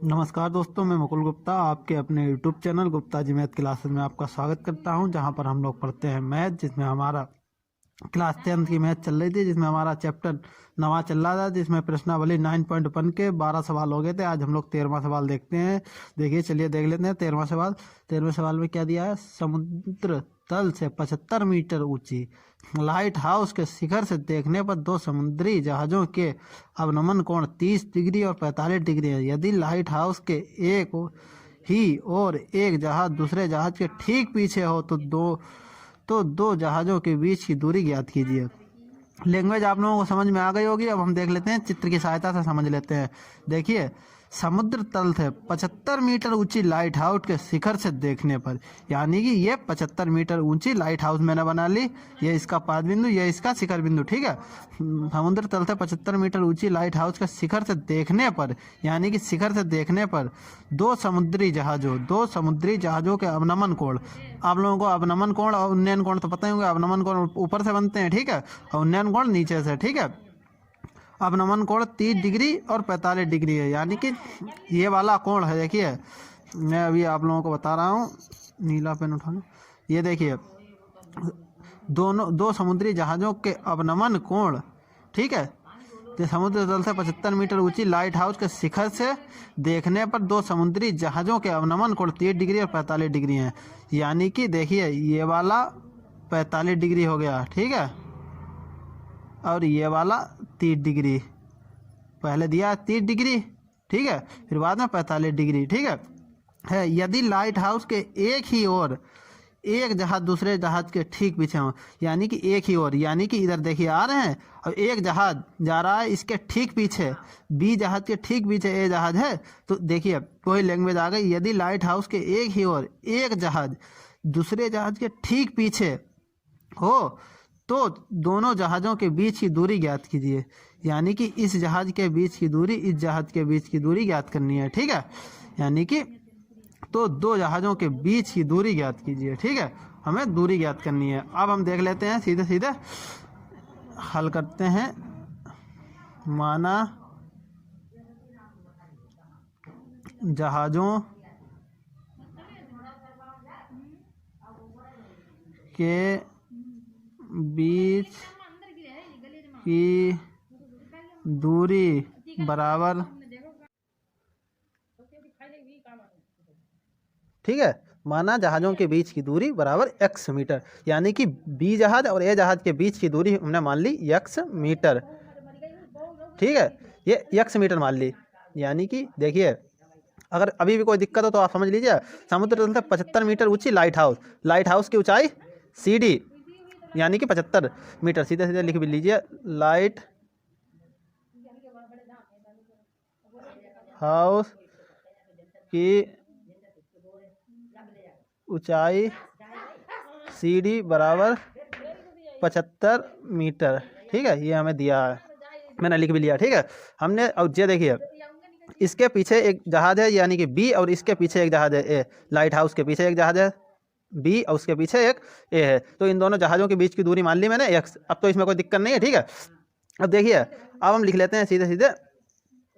नमस्कार दोस्तों, मैं मुकुल गुप्ता आपके अपने YouTube channel Gupta ji math classes में आपका स्वागत करता हूं, जहां पर हम लोग पढ़ते हैं मैथ, जिसमें हमारा क्लास 10th की मैथ चल रही थी, जिसमें हमारा चैप्टर 9वां चल रहा था, जिसमें प्रश्नावली 9.1 के 12 सवाल हो गए थे। आज हम लोग 13वां सवाल देखते हैं। देखिए, चलिए देख लेते हैं 13वां सवाल। 13वें सवाल में क्या दिया है? समुद्र तल से 75 मीटर ऊंची लाइट हाउस के शिखर से देखने पर दो समुद्री जहाजों के अवनमन कोण 30 डिग्री और 45 डिग्री है। यदि लाइट हाउस के एक ही और एक जहाज दूसरे जहाज के ठीक पीछे हो तो दो जहाज़ों के बीच की दूरी ज्ञात कीजिए। लैंग्वेज आप लोगों को समझ में आ गई होगी। अब हम देख लेते हैं, चित्र की सहायता से समझ लेते हैं। देखिए, समुद्र तल से 75 मीटर ऊंची लाइट हाउस के शिखर से देखने पर, यानी कि ये 75 मीटर ऊंची लाइट हाउस मैंने बना ली। ये इसका पाद बिंदु, ये इसका शिखर बिंदु, ठीक है। समुद्र तल से 75 मीटर ऊंची लाइट हाउस के शिखर से देखने पर, यानी कि शिखर से देखने पर दो समुद्री जहाजों के अवनमन कोण। आप लोगों को अवनमन कोण और उन्नयन कोण तो पता ही होंगे। अवनमन कोण ऊपर से बनते हैं, ठीक है, और उन्नयन कोण नीचे से, ठीक है। अवनमन कोण 30 डिग्री और 45 डिग्री है, यानी कि ये वाला कोण है। देखिए, मैं अभी आप लोगों को बता रहा हूँ, नीला पेन उठा लो। ये देखिए, दो समुद्री जहाज़ों के अवनमन कोण, ठीक है। तो समुद्र तल से 75 मीटर ऊंची लाइट हाउस के शिखर से देखने पर दो समुद्री जहाज़ों के अवनमन कोण 30 डिग्री और 45 डिग्री हैं। यानी कि देखिए, ये वाला 45 डिग्री हो गया, ठीक है, और ये वाला 30 डिग्री। पहले दिया 30 डिग्री, ठीक है, फिर बाद में 45 डिग्री, ठीक है। यदि लाइट हाउस के एक ही ओर एक जहाज दूसरे जहाज के ठीक पीछे हो, यानी कि एक ही ओर, यानी कि इधर देखिए आ रहे हैं और एक जहाज जा रहा है इसके ठीक पीछे, बी जहाज के ठीक पीछे ए जहाज है। तो देखिए, कोई लैंग्वेज आ गई। यदि लाइट हाउस के एक ही ओर एक जहाज दूसरे जहाज के ठीक पीछे हो तो दोनों जहाज़ों के बीच की दूरी ज्ञात कीजिए। यानी कि इस जहाज़ के बीच की दूरी इस जहाज़ के बीच की दूरी ज्ञात करनी है, ठीक है। यानी कि तो दो जहाज़ों के बीच की दूरी ज्ञात कीजिए, ठीक है, हमें दूरी ज्ञात करनी है। अब हम देख लेते हैं, सीधे सीधे हल करते हैं। माना जहाज़ों के बीच की दूरी बराबर, ठीक है। माना जहाज़ों के बीच की दूरी बराबर x मीटर, यानी कि बी जहाज और ए जहाज के बीच की दूरी हमने मान ली x मीटर, ठीक है। ये x मीटर मान ली। यानी कि देखिए, अगर अभी भी कोई दिक्कत हो तो आप समझ लीजिए। समुद्र तल से 75 मीटर ऊंची लाइट हाउस की ऊंचाई CD, यानी कि 75 मीटर। सीधे सीधे लिख भी लीजिए, लाइट हाउस की ऊंचाई CD बराबर 75 मीटर, ठीक है। ये हमें दिया है, मैंने लिख भी लिया, ठीक है। हमने, और ये देखिए, इसके पीछे एक जहाज है, यानी कि B, और इसके पीछे एक जहाज है A। लाइट हाउस के पीछे एक जहाज है B और उसके पीछे एक A है। तो इन दोनों जहाज़ों के बीच की दूरी मान ली मैंने x। अब तो इसमें कोई दिक्कत नहीं है, ठीक है। अब देखिए, अब हम लिख लेते हैं सीधे सीधे।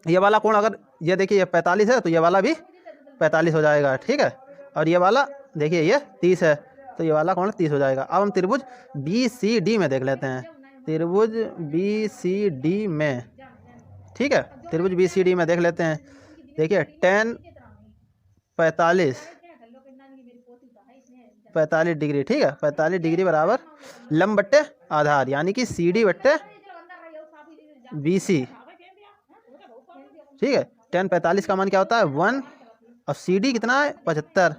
ये वाला कोण, अगर ये देखिए ये 45 है तो ये वाला भी 45 हो जाएगा, ठीक है। और ये वाला देखिए ये 30 है तो ये वाला कोण 30 हो जाएगा। अब हम त्रिभुज BCD में देख लेते हैं। त्रिभुज BCD में, ठीक है, त्रिभुज BCD में देख लेते हैं। देखिए, tan 45 डिग्री, ठीक है, 45 डिग्री बराबर लंब बट्टे आधार, यानी कि CD बट्टे BC, ठीक है। tan 45 का मान क्या होता है? 1, और CD कितना है? 75,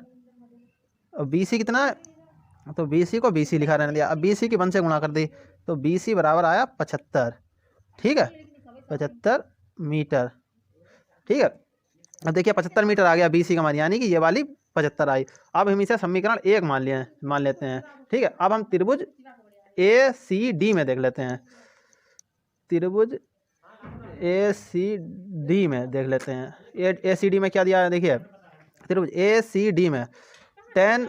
और BC कितना है? तो BC को BC लिखा रहने दिया। अब BC की 1 से गुणा कर दी तो BC बराबर आया 75, ठीक है, 75 मीटर, ठीक है। अब देखिए 75 मीटर आ गया BC का मान, यानी कि ये वाली 75 आई। अब हम इसे समीकरण 1 मान लेते हैं, ठीक है। अब हम त्रिभुज ACD में देख लेते हैं। त्रिभुज ACD में देख लेते हैं। ACD में क्या दिया है? देखिए, त्रिभुज ACD में tan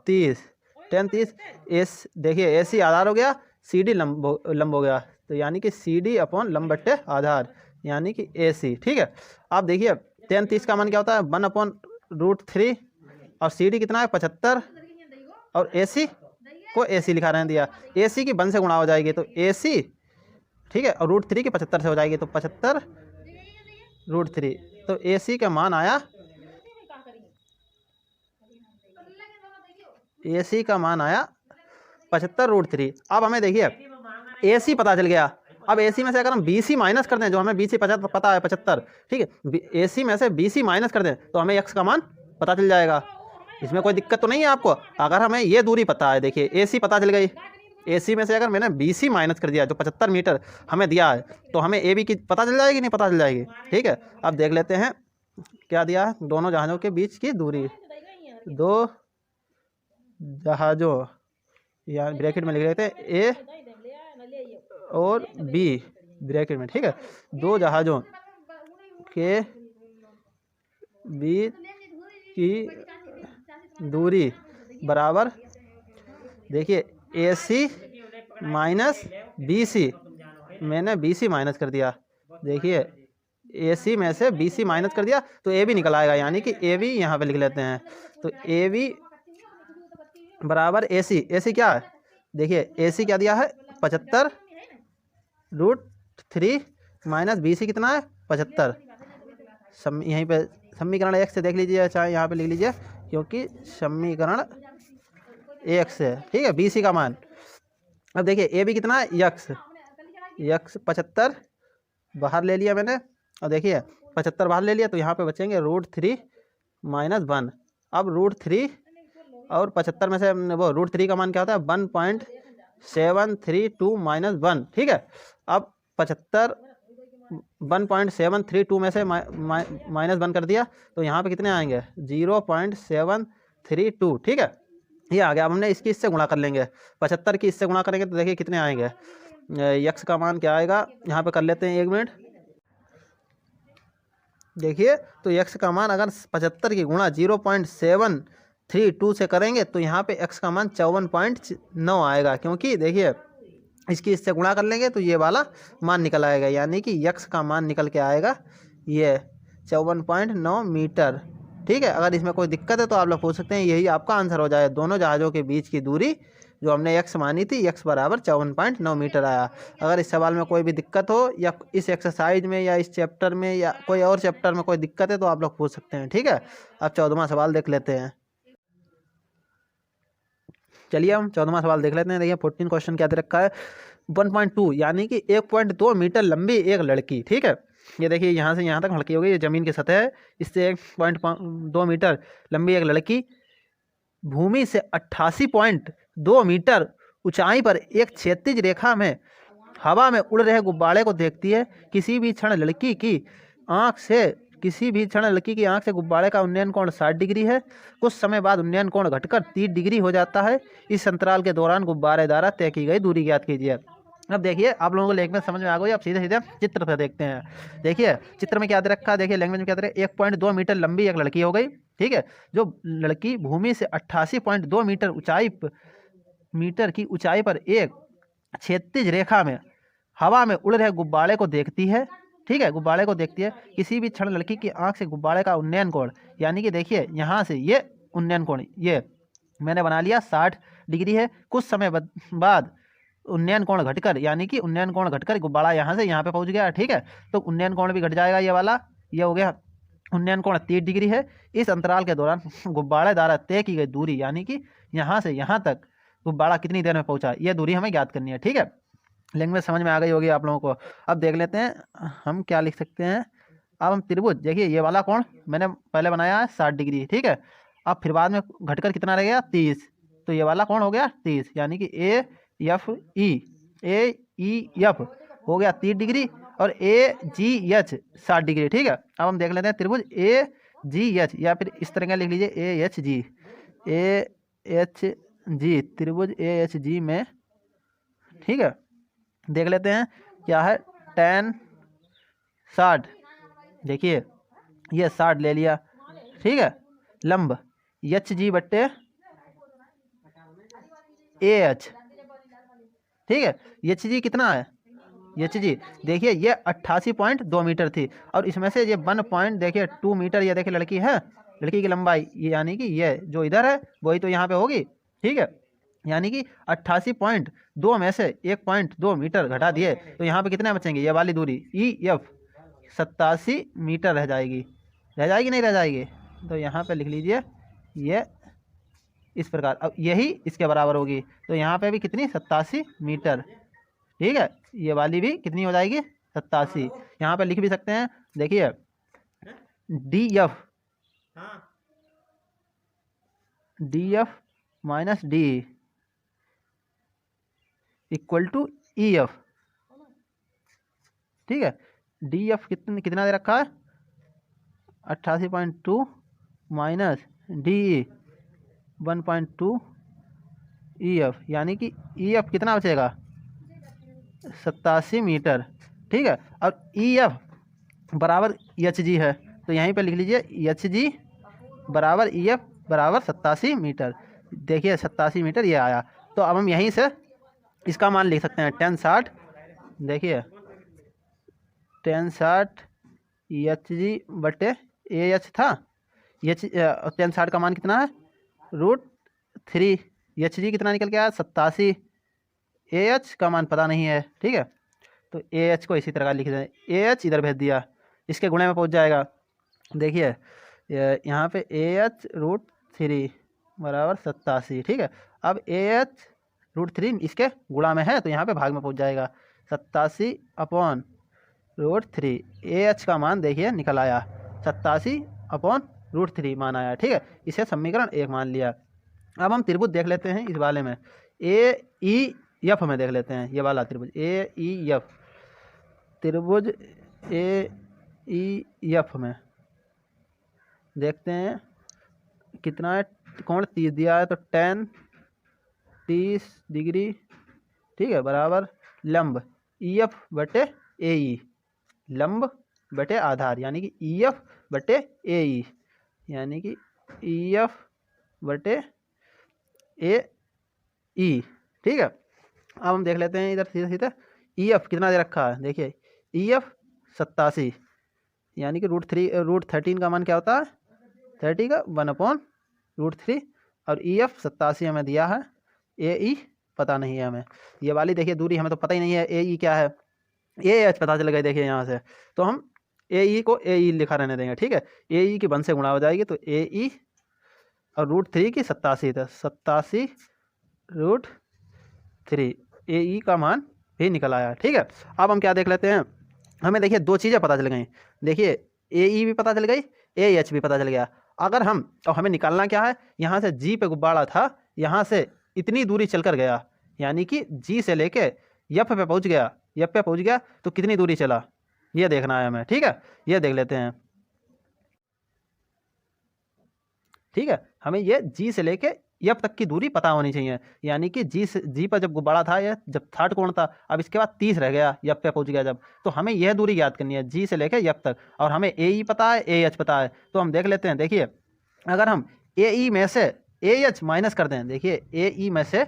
30 एस, देखिए AC आधार हो गया, CD लंब हो गया, तो यानी कि CD अपॉन लंब बट्टे आधार, यानी कि AC। ठीक है, आप देखिए tan 30 का मान क्या होता है 1/√3 और CD कितना है 75 और AC को AC लिखा रहने दिया। AC की 1 से गुणा हो जाएगी तो AC, ठीक है, और √3 की 75 से हो जाएगी तो 75√3। तो AC का मान आया, AC का मान आया 75√3। अब हमें देखिए AC पता चल गया। अब AC में से अगर हम BC माइनस कर दें, जो हमें BC पता है 75, ठीक है, AC में से BC माइनस कर दें तो हमें X का मान पता चल जाएगा। इसमें कोई दिक्कत तो नहीं है आपको। अगर हमें ये दूरी पता है, देखिए AC पता चल गई, AC में से अगर मैंने BC माइनस कर दिया जो 75 मीटर हमें दिया है, तो हमें AB की पता चल जाएगी, नहीं पता चल जाएगी। ठीक है, अब देख लेते हैं क्या दिया है, दोनों जहाज़ों के बीच की दूरी, दो जहाज़ों, या ब्रैकेट में लिख लेते हैं A और B ब्रैकेट में। ठीक है, दो जहाज़ों के बीच की दूरी बराबर, देखिए AC माइनस BC, मैंने BC माइनस कर दिया, देखिए AC में से BC माइनस कर दिया तो AB निकल आएगा, यानी कि AB यहाँ पे लिख लेते हैं। तो AB बराबर AC क्या है, देखिए AC क्या दिया है 75√3 माइनस BC कितना है 75। यहीं पे समीकरण 1 से देख लीजिए, चाहे यहाँ पे लिख लीजिए, क्योंकि समीकरण 1 से, ठीक है, BC का मान। अब देखिए AB कितना है X 75 बाहर ले लिया मैंने, और देखिए 75 बाहर ले लिया तो यहाँ पे बचेंगे √3 माइनस 1। अब √3 और 75 में से वो √3 का मान क्या होता है 1.732 माइनस 1। ठीक है, अब 75 1.732 में से माइनस 1 कर दिया तो यहाँ पे कितने आएंगे 0.732। ठीक है, ये आ गया। अब हमने इसकी इससे गुणा कर लेंगे, 75 की इससे गुणा करेंगे तो देखिए कितने आएंगे, X का मान क्या आएगा, यहाँ पे कर लेते हैं 1 मिनट। देखिए तो X का मान अगर 75 की गुणा 0.732 से करेंगे तो यहाँ पे X का मान 54.9 आएगा, क्योंकि देखिए इसकी इससे गुणा कर लेंगे तो ये वाला मान निकल आएगा, यानी कि X का मान निकल के आएगा ये 54.9 मीटर। ठीक है, अगर इसमें कोई दिक्कत है तो आप लोग पूछ सकते हैं, यही आपका आंसर हो जाए। दोनों जहाज़ों के बीच की दूरी जो हमने X मानी थी, X बराबर 54.9 मीटर आया। अगर इस सवाल में कोई भी दिक्कत हो, या इस एक्सरसाइज में, या इस चैप्टर में, या कोई और चैप्टर में कोई दिक्कत है तो आप लोग पूछ सकते हैं। ठीक है, अब 14वां सवाल देख लेते हैं। चलिए हम 14वां सवाल देख लेते हैं। देखिए 14 क्वेश्चन क्या दे रखा है 1.2 यानी कि 1.2 मीटर लंबी एक लड़की। ठीक है, ये देखिए यहाँ से यहाँ तक लड़की हो गई, ये ज़मीन की सतह है, इससे 1.2 मीटर लंबी एक लड़की भूमि से 88.2 मीटर ऊंचाई पर एक क्षैतिज रेखा में हवा में उड़ रहे गुब्बारे को देखती है। किसी भी क्षण लड़की की आंख से गुब्बारे का उन्नयन कोण 60 डिग्री है। कुछ समय बाद उन्नयन कोण घटकर 30 डिग्री हो जाता है। इस अंतराल के दौरान गुब्बारे द्वारा तय की गई दूरी ज्ञात कीजिए। अब देखिए आप लोगों को लैंग्वेज समझ में आ गई, अब सीधे सीधे चित्र पे देखते हैं। देखिए चित्र में क्या दे रखा है, देखिए लैंग्वेज में क्या दे रखा है 1.2 मीटर लंबी एक लड़की हो गई। ठीक है, जो लड़की भूमि से 88.2 मीटर की ऊंचाई पर एक क्षैतिज रेखा में हवा में उड़ रहे गुब्बारे को देखती है। ठीक है, गुब्बारे को देखती है। किसी भी क्षण लड़की की आंख से गुब्बारे का उन्नयन कोण, यानी कि देखिए यहाँ से ये उन्नयन कोण ये मैंने बना लिया 60 डिग्री है। कुछ समय बाद उन्नयन कोण घटकर, यानी कि उन्नयन कोण घटकर गुब्बारा यहाँ से यहाँ पे पहुँच गया। ठीक है, तो उन्नयन कोण भी घट जाएगा, ये वाला ये हो गया उन्नयन कोण 30 डिग्री है। इस अंतराल के दौरान गुब्बारे द्वारा तय की गई दूरी, यानी कि यहाँ से यहाँ तक गुब्बारा कितनी देर में पहुँचा, ये दूरी हमें ज्ञात करनी है। ठीक है, लैंग्वेज समझ में आ गई होगी आप लोगों को। अब देख लेते हैं हम क्या लिख सकते हैं। अब हम त्रिभुज, देखिए ये वाला कोण मैंने पहले बनाया है 60 डिग्री। ठीक है, अब फिर बाद में घटकर कितना रह गया 30, तो ये वाला कोण हो गया 30, यानी कि AEF हो गया 30 डिग्री और AGH 60 डिग्री। ठीक है, अब हम देख लेते हैं त्रिभुज AGH, या फिर इस तरह का लिख लीजिए AHG त्रिभुज AHG में। ठीक है, देख लेते हैं क्या है tan 60, देखिए ये 60 ले लिया। ठीक है, लंब HG बट्टे AH। ठीक है, HG कितना है एच जी। देखिए ये 88.2 मीटर थी और इसमें से ये 1.2 मीटर ये देखिए लड़की है, लड़की की लंबाई, ये यानी कि ये जो इधर है वही तो यहाँ पे होगी। ठीक है, यानी कि 88.2 में से 1.2 मीटर घटा दिए तो यहाँ पे कितने बचेंगे, ये वाली दूरी ई एफ 87 मीटर रह जाएगी। रह जाएगी नहीं रह जाएगी, तो यहाँ पे लिख लीजिए ये इस प्रकार। अब यही इसके बराबर होगी तो यहाँ पे भी कितनी 87 मीटर। ठीक है, ये वाली भी कितनी हो जाएगी 87। यहाँ पे लिख भी सकते हैं, देखिए D F minus D equal to E F. ठीक है, डी एफ कितना दे रखा है 88.2 माइनस डी 1.2 ई एफ, यानी कि ई एफ कितना बचेगा 87 मीटर। ठीक है, और ई एफ बराबर एच जी है तो यहीं पे लिख लीजिए एच जी बराबर ई एफ बराबर 87 मीटर। देखिए 87 मीटर ये आया, तो अब हम यहीं से इसका मान लिख सकते हैं 1060। देखिए 1060 एच जी बटे ए एच था, एच 1060 का मान कितना है √3, एच जी कितना निकल के आया 87, ए एच का मान पता नहीं है। ठीक है, तो ए एच को इसी तरह लिख दें, ए एच इधर भेज दिया, इसके गुणे में पहुंच जाएगा। देखिए यहाँ पे ए एच √3 बराबर 87। ठीक है, अब ए एच √3 इसके गुणा में है तो यहाँ पे भाग में पहुंच जाएगा 87 अपॉन √3। ए एच का मान देखिए निकल आया 87 अपॉन √3 मान आया। ठीक है, इसे समीकरण 1 मान लिया। अब हम त्रिभुज देख लेते हैं इस वाले में, ए ई एफ में देख लेते हैं, ये वाला त्रिभुज ए ई एफ, त्रिभुज ए ई एफ में देखते हैं कितना है, कोण 30 दिया है तो 30 डिग्री। ठीक है, बराबर लंब ई एफ बटे ए ई, लंब बटे आधार यानी कि ई एफ बटे ए ई, यानी कि ई एफ बटे ए ई। ठीक है, अब हम देख लेते हैं इधर सीधे सीधे ई एफ कितना दे रखा है, देखिए ई एफ 87 यानी कि √13 का मान क्या होता है 30 का 1/√3 और ई एफ 87 हमें दिया है, ए ई पता नहीं है हमें। ये वाली देखिए दूरी हमें तो पता ही नहीं है ए ई क्या है, ए एच पता चल गया देखिए यहाँ से, तो हम ए ई को ए ई लिखा रहने देंगे। ठीक है, ए ई की 1 से गुणा हो जाएगी तो ए ई और √3 की 87 था, 87 √3 ए ई का मान भी निकल आया। ठीक है, अब हम क्या देख लेते हैं, हमें देखिए 2 चीज़ें पता चल गई, देखिए ए ई भी पता चल गई, ए एच भी पता चल गया। अगर हम और हमें निकालना क्या है, यहाँ से जी पे गुब्बारा था, यहाँ से इतनी दूरी चलकर गया यानी कि जी से लेके एफ पे पहुँच गया, एफ पे पहुँच गया तो कितनी दूरी चला ये देखना है हमें। ठीक है, ये देख लेते हैं। ठीक है, हमें ये जी से लेके एफ तक की दूरी पता होनी चाहिए, यानी कि जी पर जब गुब्बारा था ये जब 60 कोण था, अब इसके बाद 30 रह गया एफ पे पहुंच गया जब, तो हमें यह दूरी याद करनी है जी से लेके एफ तक, और हमें ए ई पता है ए एच पता है, तो हम देख लेते हैं। देखिए अगर हम ए ई में से ए एच माइनस कर दें, देखिए ए ई में से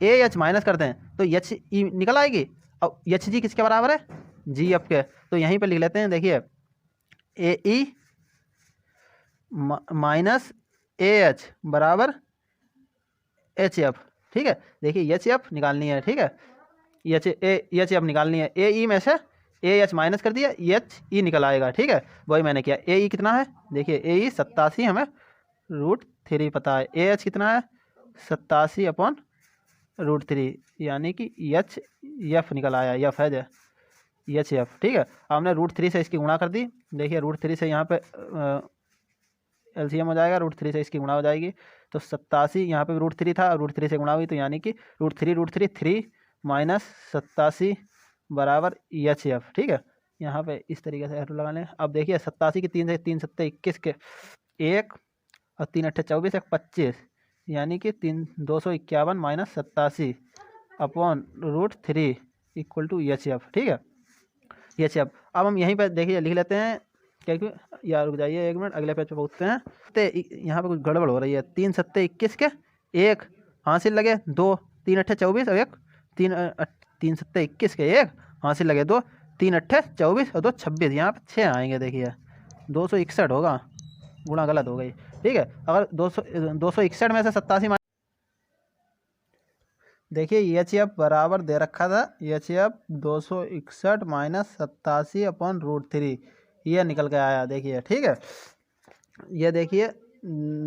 ए एच माइनस कर दें तो एच ई निकल आएगी, और एच जी किसके बराबर है जी एफ के, तो यहीं पर लिख लेते हैं। देखिए ए ई माइनस ए एच बराबर एच एफ। ठीक है, देखिए एच एफ निकालनी है। ठीक है, एच एफ निकालनी है, ए ई में से ए एच माइनस कर दिया एच ई निकल आएगा। ठीक है, वही मैंने किया। ए ई कितना है, देखिए ए ई 87 हमें √3 पता है, ए एच कितना है 87 अपॉन √3 यानी कि एच एफ निकल आया, एफ है जो एच एफ। ठीक है, हमने √3 से इसकी गुणा कर दी, देखिए √3 से यहाँ पे एलसीएम हो जाएगा, √3 से इसकी गुणा हो जाएगी तो 87, यहाँ पे √3 था, √3 से गुणा हुई तो यानी कि √3 3 माइनस 87 बराबर एच एफ। ठीक है, यहाँ पे इस तरीके से एरो लगा लें। अब देखिए 87 की 3 से 3 7 21 के 1 और 3 8 24 1 25 यानी कि 251 minus 87 upon √3 equal to H F. ठीक है, एच एफ। अब हम यहीं पर देखिए लिख लेते हैं, क्योंकि यार रुक जाइए 1 मिनट, अगले पेज पे पहुँचते हैं। तो यहाँ पे कुछ गड़बड़ हो रही है, 3 7 21 के 1 हासिल लगे 2, 3 8 24 और 1 3 7 21 के 1 हासिल लगे 2, 3 अट्ठे 24 और 2 26, यहाँ पे 6 आएंगे। देखिए 261 होगा, गुणा गलत हो गई। ठीक है, अगर 261 में से 87 देखिए एच एफ बराबर दे रखा था, एच एफ 261 माइनस 87 अपॉन √3, ये निकल के आया। देखिए ठीक है, ये देखिए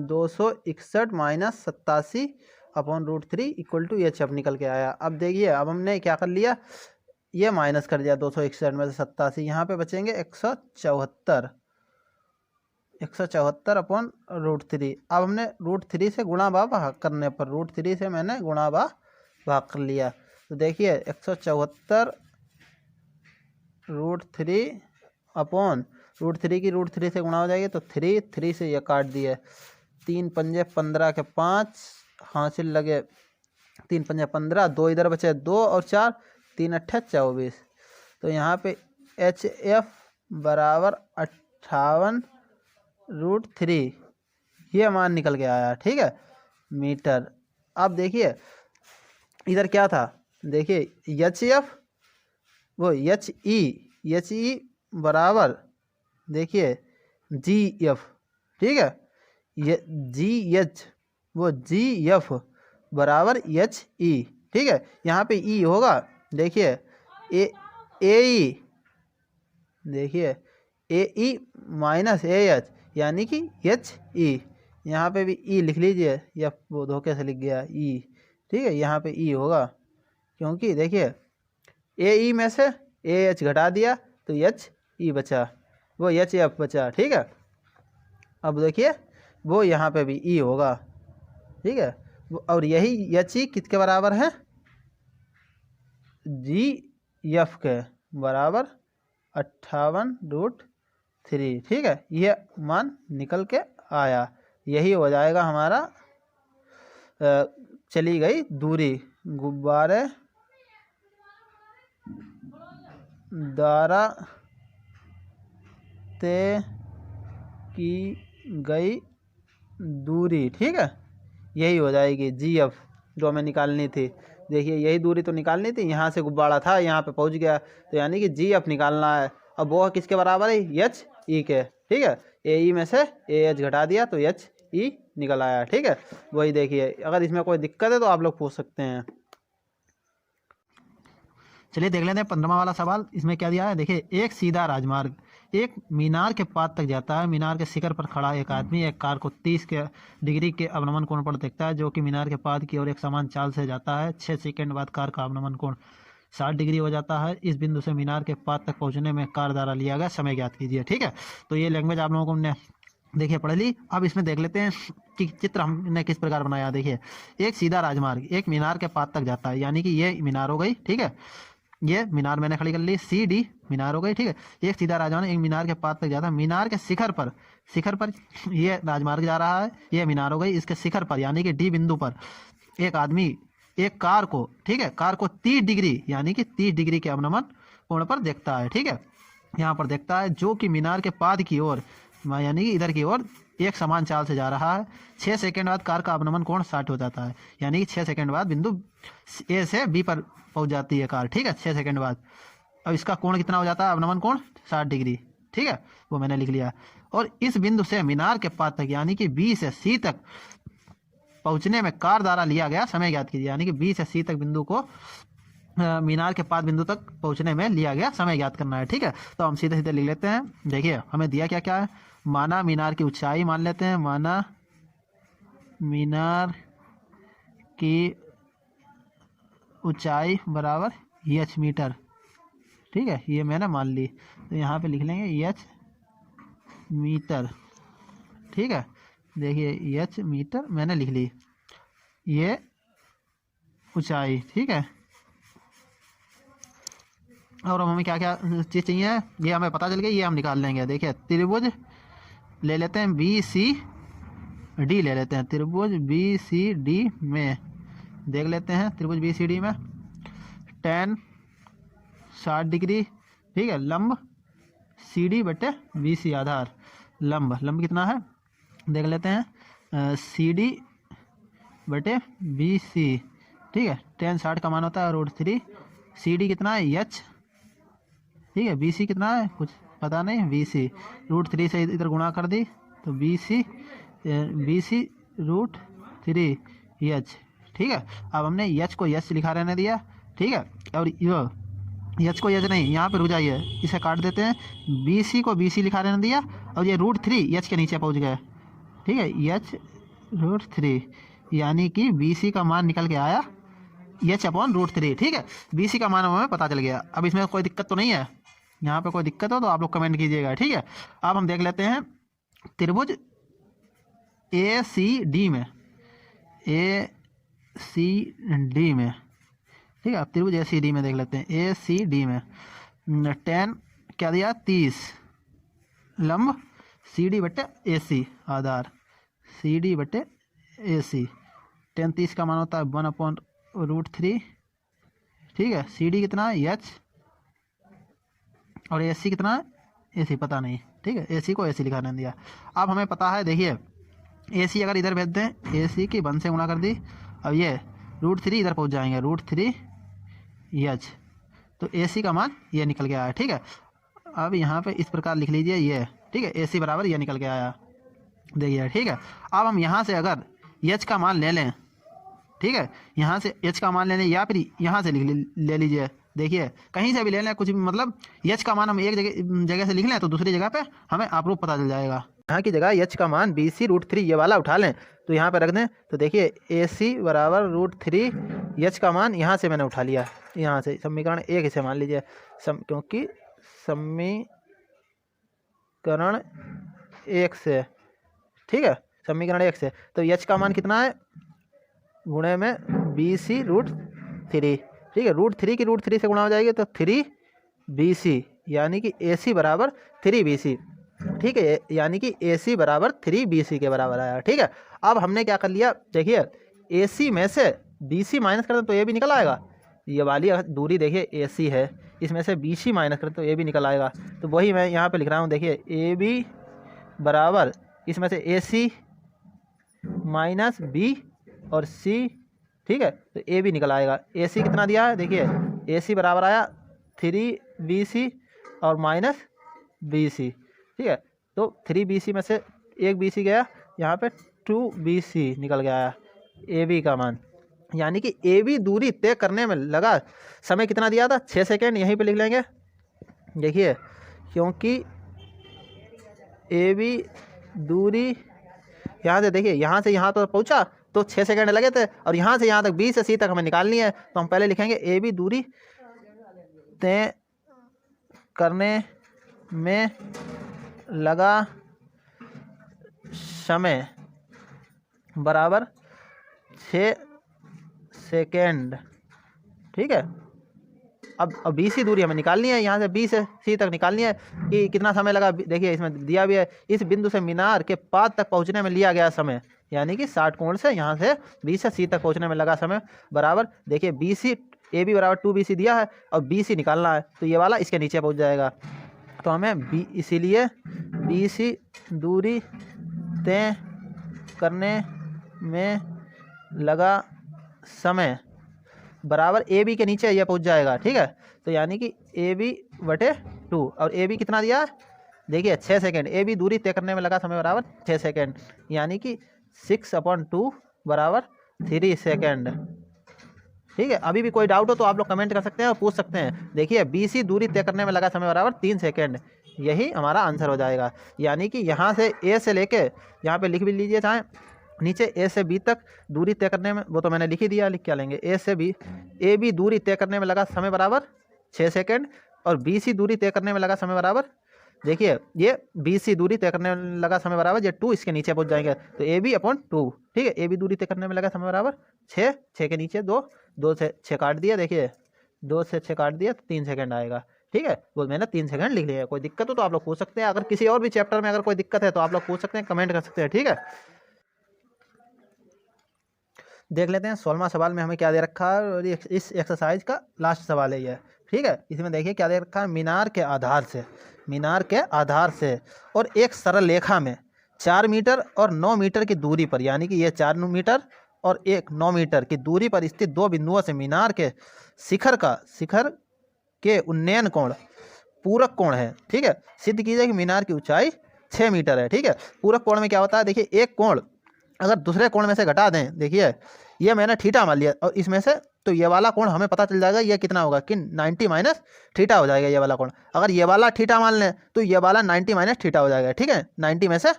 261 minus 87 upon √3 equal to H F निकल के आया। अब देखिए, अब हमने क्या कर लिया, ये माइनस कर दिया 261 में से 87, यहाँ पे बचेंगे 174 अपॉन √3। अब हमने √3 से गुणा भाग करने पर √3 से मैंने गुणा भाग कर लिया। तो देखिए 174 √3 अपॉन √3 की √3 से गुणा हो जाएगी तो 3 से ये काट दिए, 3 पंजे 15 के 5 हासिल लगे, 3 पंजे 15, 2 इधर बचे 2 और 4, 3 अट्ठे 24। तो यहाँ पे एच एफ बराबर 58 √3 ये मान निकल के आया। ठीक है, मीटर। अब देखिए इधर क्या था, देखिए एच एफ वो एच ई बराबर देखिए जी एफ। ठीक है, ये जी एच वो जी एफ बराबर एच ई। ठीक है, यहाँ पे ई होगा, देखिए ए ई, देखिए ए ई माइनस ए एच यानी कि एच ई, यहाँ पे भी ई लिख लीजिए, या वो धोखे से लिख गया ई। ठीक है, यहाँ पे ई होगा, क्योंकि देखिए ए ई में से ए एच घटा दिया तो एच ई बचा, वो एच एफ बचा। ठीक है, अब देखिए वो यहाँ पे भी ई होगा। ठीक है, और यही एच ई किसके बराबर है, जी एफ के बराबर 58√3। ठीक है, ये मान निकल के आया, यही हो जाएगा हमारा चली गई दूरी गुब्बारे द्वारा तय की गई दूरी। ठीक है, यही हो जाएगी जी एफ जो हमें निकालनी थी। देखिए यही दूरी तो निकालनी थी, यहाँ से गुब्बारा था यहाँ पे पहुँच गया, तो यानी कि जी एफ निकालना है। अब वो किसके बराबर है, एच ई के। ठीक है, ए ई में से ए एच घटा दिया तो एच ई निकल आया। ठीक है, वही देखिए, अगर इसमें कोई दिक्कत है तो आप लोग पूछ सकते हैं। चलिए देख लेते हैं 15वां वाला सवाल। इसमें क्या दिया है, देखिए एक सीधा राजमार्ग एक मीनार के पाद तक जाता है। मीनार के शिखर पर खड़ा एक आदमी एक कार को 30 डिग्री के अवनमन कोण पर देखता है, जो कि मीनार के पाद की ओर एक समान चाल से जाता है। 6 सेकंड बाद कार का अवनमन कोण 60 डिग्री हो जाता है। इस बिंदु से मीनार के पाद तक पहुंचने में कार द्वारा लिया गया समय ज्ञात कीजिए। ठीक है, तो ये लैंग्वेज आप लोगों को हमने देखिए पढ़ ली। अब इसमें देख लेते हैं कि चित्र हमने किस प्रकार बनाया। देखिए एक सीधा राजमार्ग एक मीनार के पाद तक जाता है, यानी कि ये मीनार हो गई। ठीक है, ये मीनार मैंने खड़ी कर ली, सी डी मीनार हो गई। ठीक है, एक सीधा राजमार्ग एक मीनार के पाद तक जाता है। मीनार के शिखर पर ये राजमार्ग जा रहा है, ये मीनार हो गई। इसके शिखर पर यानी कि डी बिंदु पर एक आदमी एक कार को, ठीक है, कार को 30 डिग्री यानी कि 30 डिग्री के अवनमन कोण पर देखता है। ठीक है, यहाँ पर देखता है, जो कि मीनार के पाद की ओर यानी कि इधर की ओर एक समान चाल से जा रहा है। 6 सेकंड बाद कार का अवनमन कोण 60 हो जाता है, यानी कि 6 सेकंड बाद बिंदु ए से बी पर पहुंच जाती है कार। ठीक है, 6 सेकंड बाद। अब इसका कोण कितना हो जाता है, अवनमन कोण 60 डिग्री। ठीक है, वो मैंने लिख लिया। और इस बिंदु से मीनार के पाद तक यानी कि बी से सी तक पहुंचने में कार द्वारा लिया गया समय ज्ञात कीजिए। यानी कि बी से सी तक बिंदु को मीनार के पाद बिंदु तक पहुंचने में लिया गया समय ज्ञात करना है। ठीक है, तो हम सीधे सीधे लिख लेते हैं। देखिए हमें दिया क्या क्या है, माना मीनार की ऊंचाई मान लेते हैं, माना मीनार की ऊंचाई बराबर एच मीटर। ठीक है, ये मैंने मान ली, तो यहाँ पे लिख लेंगे एच मीटर। ठीक है, देखिए एच मीटर मैंने लिख ली, ये ऊंचाई। ठीक है, और हमें क्या क्या चीज़ चाहिए ये हमें पता चल गई, ये हम निकाल लेंगे। देखिए त्रिभुज ले लेते हैं, बी सी डी ले लेते हैं। त्रिभुज बी सी डी में देख लेते हैं, त्रिभुज बी सी डी में tan 60 डिग्री। ठीक है, लंब सी डी बटे बी सी आधार, लंब कितना है देख लेते हैं, सी डी बटे बी सी। ठीक है, tan 60 का मान होता है √3, सी डी कितना है एच ठीक है। बी सी कितना है कुछ पता नहीं, बी सी √3 से इधर गुणा कर दी तो बी सी √3 एच। ठीक है। अब हमने एच को एच लिखा रहने दिया। ठीक है। और एच को एच नहीं, यहाँ पे रुक जाइए, इसे काट देते हैं। बी सी को बी सी लिखा रहने दिया और ये √3 एच के नीचे पहुँच गए। ठीक है। एच √3 यानी कि बी सी का मान निकल के आया H/√3। ठीक है। बी सी का मान हमें पता चल गया। अब इसमें कोई दिक्कत तो नहीं है, यहाँ पे कोई दिक्कत हो तो आप लोग कमेंट कीजिएगा। ठीक है। अब हम देख लेते हैं त्रिभुज ए सी डी में, ए सी डी में। ठीक है। अब त्रिभुज ए सी डी में देख लेते हैं। ए सी डी में 10 क्या दिया 30 लंब सी डी बटे ए सी आधार, सी डी बटे ए सी। 10 30 का मान होता है 1/√3। ठीक है। सी डी कितना है एच और ए सी कितना है ए सी पता नहीं। ठीक है। ए सी को ए सी लिखा नहीं दिया। अब हमें पता है, देखिए ए सी अगर इधर भेज दें, ए सी की 1 से गुणा कर दी, अब ये √3 इधर पहुंच जाएंगे, √3 एच, तो ए सी का मान ये निकल के आया। ठीक है। अब यहाँ पे इस प्रकार लिख लीजिए ये। ठीक है। ए सी बराबर ये निकल के आया, देखिए। ठीक है। अब हम यहाँ से अगर एच का मान ले लें, ठीक है, यहाँ से एच का मान ले लें या फिर यहाँ से ले लीजिए, देखिए कहीं से भी ले लें कुछ भी, मतलब एच का मान हम एक जगह से लिख लें तो दूसरी जगह पे हमें आपरूप पता चल जाएगा। यहाँ की जगह एच का मान बी सी √3 ये वाला उठा लें तो यहाँ पे रख दें, तो देखिए ए सी बराबर √3 एच का मान यहाँ से मैंने उठा लिया, यहाँ से समीकरण 1 इसे मान लीजिए, क्योंकि समीकरण 1 से, ठीक है, समीकरण 1 से तो एच का मान कितना है गुणे में बी सी √3। ठीक है। √3 की √3 से गुणा हो जाएगी तो 3 बी सी, यानी कि ए सी बराबर 3 बी सी। ठीक है। यानी कि ए सी बराबर 3 बी सी के बराबर आया। ठीक है। अब हमने क्या कर लिया, देखिए ए सी में से बी सी माइनस कर दें तो ये भी निकल आएगा, ये वाली दूरी देखिए ए सी है, इसमें से बी सी माइनस करें तो ये भी निकल आएगा। तो वही मैं यहाँ पे लिख रहा हूँ, देखिए ए बी बराबर इसमें से ए सी माइनस बी और सी। ठीक है। तो ए भी निकल आएगा। ए सी कितना दिया है, देखिए ए सी बराबर आया 3 बी सी और माइनस बी सी। ठीक है। तो 3 बी सी में से 1 बी सी गया, यहाँ पे 2 बी सी निकल गया ए बी का मान, यानी कि ए बी दूरी तय करने में लगा समय कितना दिया था 6 सेकेंड, यहीं पे लिख लेंगे। देखिए क्योंकि ए बी दूरी यहाँ से, देखिए यहाँ से यहाँ तो पहुँचा तो 6 सेकंड लगे थे, और यहाँ से यहाँ तक बी से सी तक हमें निकालनी है, तो हम पहले लिखेंगे ए बी दूरी तय करने में लगा समय बराबर 6 सेकेंड। ठीक है। अब बी सी दूरी हमें निकालनी है, यहाँ से बी से सी तक निकालनी है कि कितना समय लगा। देखिए इसमें दिया भी है, इस बिंदु से मीनार के पाद तक पहुँचने में लिया गया समय, यानी कि 60 कोण से यहाँ से बी से सी तक पहुँचने में लगा समय बराबर, देखिए बी सी ए बी बराबर 2 बी सी दिया है और बी सी निकालना है, तो ये वाला इसके नीचे पहुँच जाएगा। तो हमें बी, इसीलिए बी सी दूरी तय करने में लगा समय बराबर ए बी के नीचे ये पहुंच जाएगा। ठीक है। तो यानी कि ए बी बटे 2, और ए बी कितना दिया है, देखिए 6 सेकेंड। ए बी दूरी तय करने में लगा समय बराबर 6 सेकेंड, यानी कि 6/2 बराबर 3 सेकेंड। ठीक है। अभी भी कोई डाउट हो तो आप लोग कमेंट कर सकते हैं और पूछ सकते हैं। देखिए बी सी दूरी तय करने में लगा समय बराबर 3 सेकेंड, यही हमारा आंसर हो जाएगा। यानी कि यहाँ से ए से लेके यहाँ पे लिख भी लीजिए, चाहे नीचे ए से बी तक दूरी तय करने में, वो तो मैंने लिख ही दिया, लिख क्या लेंगे, ए से बी, ए बी दूरी तय करने में लगा समय बराबर 6 सेकेंड, और बी सी दूरी तय करने में लगा समय बराबर, देखिए ये बी सी दूरी तय करने में लगा समय बराबर, ये 2 इसके नीचे पहुंच जाएंगे, तो ए बी अपॉन 2। ठीक है। ए बी दूरी तय करने में लगा समय बराबर 6, 6 के नीचे 2, 2 से 6 काट दिया, देखिए 2 से 6 काट दिया तो 3 सेकेंड आएगा। ठीक है। वो मैंने 3 सेकेंड लिख लिया है। कोई दिक्कत हो तो आप लोग पूछ सकते हैं, अगर किसी और भी चैप्टर में अगर कोई दिक्कत है तो आप लोग पूछ सकते हैं, कमेंट कर सकते हैं। ठीक है। देख लेते हैं 16वां सवाल में हमें क्या दे रखा है, और इस एक्सरसाइज का लास्ट सवाल है ये। ठीक है। इसमें देखिए क्या दे रखा है, मीनार के आधार से और एक सरल रेखा में 4 मीटर और 9 मीटर की दूरी पर, यानी कि ये 4 मीटर और एक 9 मीटर की दूरी पर स्थित 2 बिंदुओं से मीनार के शिखर के उन्नयन कोण पूरक कोण है। ठीक है, सिद्ध कीजिए कि मीनार की ऊंचाई 6 मीटर है। ठीक है, पूरक कोण में क्या होता है, देखिए एक कोण अगर दूसरे कोण में से घटा दें, देखिए ये मैंने थीटा मान लिया और इसमें से, तो ये वाला कोण हमें पता चल जाएगा ये कितना होगा कि 90 माइनस थीटा हो जाएगा ये वाला कोण। अगर ये वाला थीटा मान लें तो ये वाला 90 माइनस थीटा हो जाएगा। ठीक है, 90 में से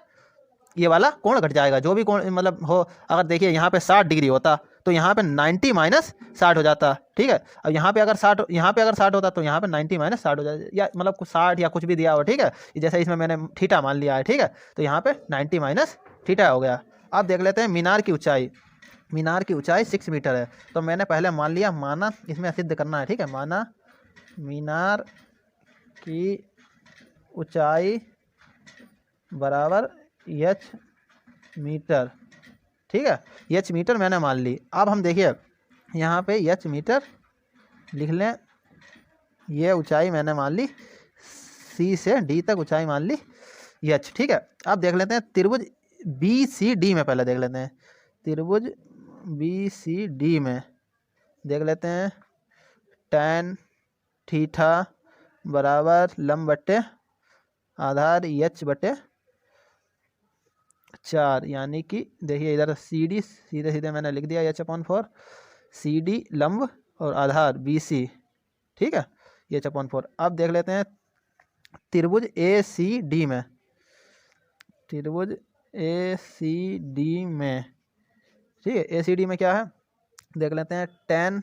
ये वाला कोण घट जाएगा, जो भी कोण मतलब हो। अगर देखिए यहाँ पे 60 डिग्री होता तो यहाँ पे 90 माइनस 60 हो जाता। ठीक है, अब यहाँ पे अगर 60 होता तो यहाँ पे 90 माइनस 60 हो जाता, या मतलब कुछ 60 या कुछ भी दिया हो। ठीक है, जैसे इसमें मैंने थीटा मान लिया है। ठीक है, तो यहाँ पे 90 माइनस थीटा हो गया। अब देख लेते हैं मीनार की ऊंचाई। मीनार की ऊंचाई 6 मीटर है, तो मैंने पहले मान लिया, माना, इसमें सिद्ध करना है। ठीक है, माना मीनार की ऊंचाई बराबर एच मीटर। ठीक है, एच मीटर मैंने मान ली। अब हम देखिए यहाँ पे एच मीटर लिख लें, ये ऊंचाई मैंने मान ली, सी से डी तक ऊंचाई मान ली एच। ठीक है, अब देख लेते हैं त्रिभुज बी सी डी में, पहले देख लेते हैं त्रिभुज बी सी डी में देख लेते हैं tan थीटा बराबर लंब बटे आधार एच बटे 4, यानी कि देखिए इधर सी डी सीधे सीधे मैंने लिख दिया H/4, सी डी लंब और आधार बी सी। ठीक है, H/4। अब देख लेते हैं त्रिभुज ए सी डी में, त्रिभुज ए सी डी में। ठीक है, ए सी डी में क्या है देख लेते हैं, tan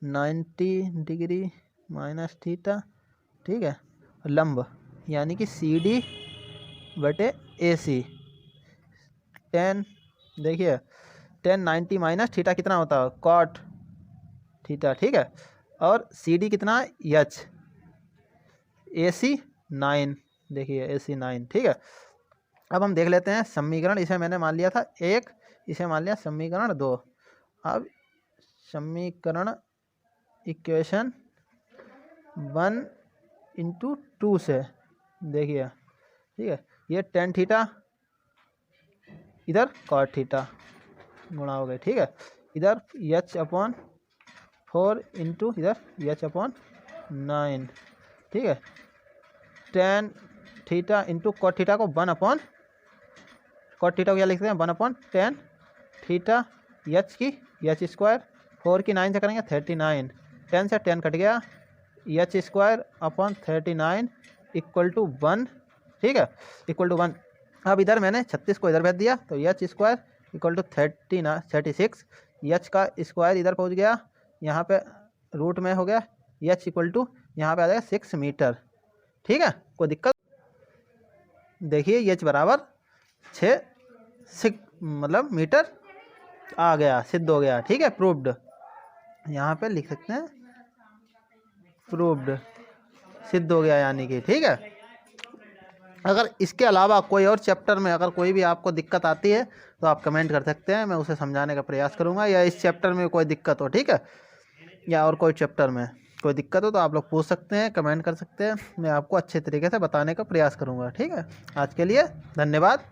90 डिग्री माइनस थीटा। ठीक है, लंब यानी कि सी डी बटे ए सी। tan देखिए tan 90 माइनस थीटा कितना होता है, cot थीटा। ठीक है, और सी डी कितना है, एच, ए सी 9, देखिए ए सी 9। ठीक है, अब हम देख लेते हैं समीकरण, इसे मैंने मान लिया था 1, इसे मान लिया समीकरण 2। अब समीकरण इक्वेशन 1 × 2 से देखिए, ठीक है, ये tan थीटा इधर cot थीटा गुणा हो गए। ठीक है, इधर H/4 इंटू इधर H/9। ठीक है, tan theta into cot theta को cot थीटा को क्या लिखते हैं, 1/tan थीटा, H की H², 4 की 9 से करेंगे 39, 10 से 10 कट गया, H²/39 इक्वल टू 1। ठीक है, इक्वल टू 1। अब इधर मैंने 36 को इधर भेज दिया तो H² इक्वल टू 36, H का स्क्वायर इधर पहुंच गया, यहाँ पे रूट में हो गया, H इक्वल टू यहाँ पे आ जाएगा 6 मीटर। ठीक है, कोई दिक्कत, देखिए H बराबर 6 मतलब मीटर आ गया, सिद्ध हो गया। ठीक है, प्रूव्ड, यहाँ पे लिख सकते हैं प्रूव्ड, सिद्ध हो गया यानी कि। ठीक है, अगर इसके अलावा कोई और चैप्टर में अगर कोई भी आपको दिक्कत आती है तो आप कमेंट कर सकते हैं, मैं उसे समझाने का प्रयास करूंगा, या इस चैप्टर में कोई दिक्कत हो। ठीक है, या और कोई चैप्टर में कोई दिक्कत हो तो आप लोग पूछ सकते हैं, कमेंट कर सकते हैं, मैं आपको अच्छे तरीके से बताने का प्रयास करूंगा। ठीक है, आज के लिए धन्यवाद।